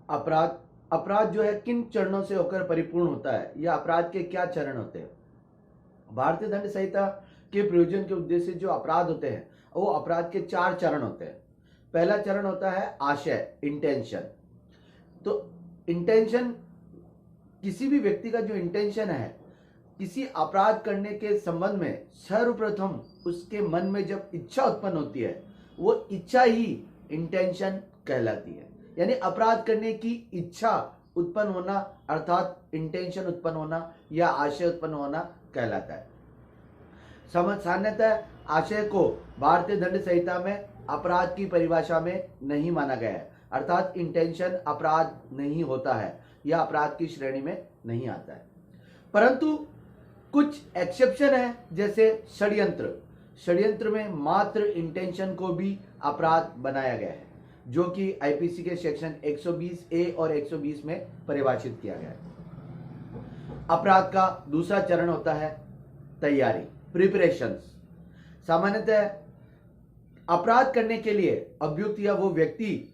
अपराध अपराध जो है किन चरणों से होकर परिपूर्ण होता है, या अपराध के क्या चरण होते हैं? भारतीय दंड संहिता के प्रयोजन के उद्देश्य जो अपराध होते हैं वो अपराध के 4 चरण होते हैं। पहला चरण होता है आशय, इंटेंशन। तो इंटेंशन, किसी भी व्यक्ति का जो इंटेंशन है किसी अपराध करने के संबंध में, सर्वप्रथम उसके मन में जब इच्छा उत्पन्न होती है वो इच्छा ही इंटेंशन कहलाती है। यानी अपराध करने की इच्छा उत्पन्न होना अर्थात इंटेंशन उत्पन्न होना या आशय उत्पन्न होना कहलाता है। सामान्यतः आशय को भारतीय दंड संहिता में अपराध की परिभाषा में नहीं माना गया है, अर्थात इंटेंशन अपराध नहीं होता है या अपराध की श्रेणी में नहीं आता है। परंतु कुछ एक्सेप्शन है, जैसे षड्यंत्र। षड्यंत्र में मात्र इंटेंशन को भी अपराध बनाया गया है, जो कि आईपीसी के सेक्शन 120 ए और 120 में परिभाषित किया गया है। अपराध का दूसरा चरण होता है तैयारी, प्रिपरेशंस। सामान्यतः अपराध करने के लिए अभियुक्त या वो व्यक्ति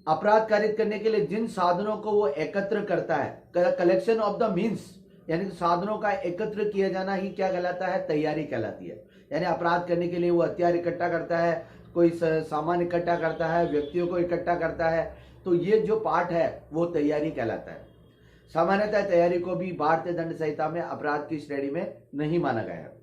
अपराध कारित करने के लिए जिन साधनों को वो एकत्र करता है, कलेक्शन ऑफ द मीन्स, यानी साधनों का एकत्र किया जाना ही क्या कहलाता है? तैयारी कहलाती है। यानी अपराध करने के लिए वो हथियार इकट्ठा करता है, कोई सामान इकट्ठा करता है, व्यक्तियों को इकट्ठा करता है, तो ये जो पार्ट है वो तैयारी कहलाता है। सामान्यतः तैयारी को भी भारतीय दंड संहिता में अपराध की श्रेणी में नहीं माना गया है,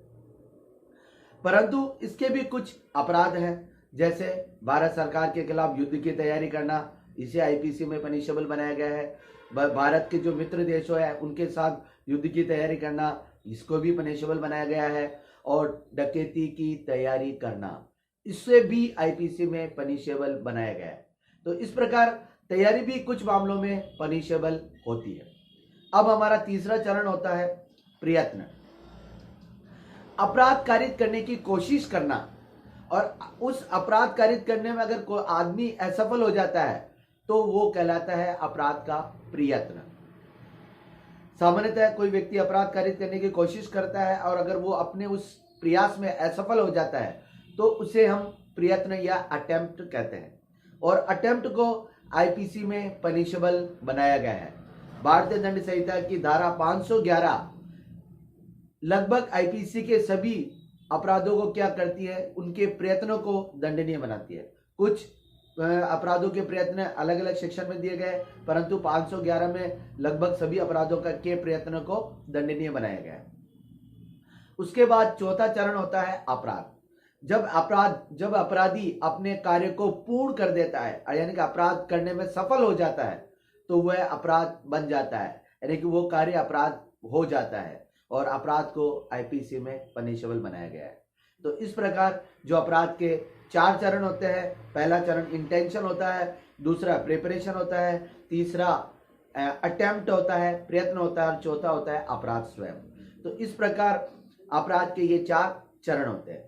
परंतु इसके भी कुछ अपराध हैं, जैसे भारत सरकार के खिलाफ युद्ध की तैयारी करना, इसे आईपीसी में पनिशेबल बनाया गया है। भारत के जो मित्र देशों है उनके साथ युद्ध की तैयारी करना, इसको भी पनिशेबल बनाया गया है। और डकैती की तैयारी करना, इससे भी आईपीसी में पनिशेबल बनाया गया है। तो इस प्रकार तैयारी भी कुछ मामलों में पनिशेबल होती है। अब हमारा तीसरा चरण होता है प्रयत्न। अपराध कारित करने की कोशिश करना, और उस अपराध कारित करने में अगर कोई आदमी असफल हो जाता है तो वो कहलाता है अपराध का प्रयत्न। सामान्यतः कोई व्यक्ति अपराध कारित करने की कोशिश करता है और अगर वो अपने उस प्रयास में असफल हो जाता है तो उसे हम प्रयत्न या अटेम्प्ट कहते हैं, और अटेम्प्ट को आईपीसी में पनिशेबल बनाया गया है। भारतीय दंड संहिता की धारा 511 लगभग आईपीसी के सभी अपराधों को क्या करती है? उनके प्रयत्नों को दंडनीय बनाती है। कुछ अपराधों के प्रयत्न अलग अलग सेक्शन में दिए गए, परंतु 511 में लगभग सभी अपराधों के प्रयत्न को दंडनीय बनाया गया है। उसके बाद चौथा चरण होता है अपराध। जब अपराधी अपने कार्य को पूर्ण कर देता है, यानी कि अपराध करने में सफल हो जाता है, तो वह अपराध बन जाता है, यानी कि वो कार्य अपराध हो जाता है और अपराध को आईपीसी में पनिशेबल बनाया गया है। तो इस प्रकार जो अपराध के 4 चरण होते हैं, पहला चरण इंटेंशन होता है, दूसरा प्रिपरेशन होता है, तीसरा अटेम्प्ट होता है, प्रयत्न होता है, और चौथा होता है अपराध स्वयं। तो इस प्रकार अपराध के ये 4 चरण होते हैं।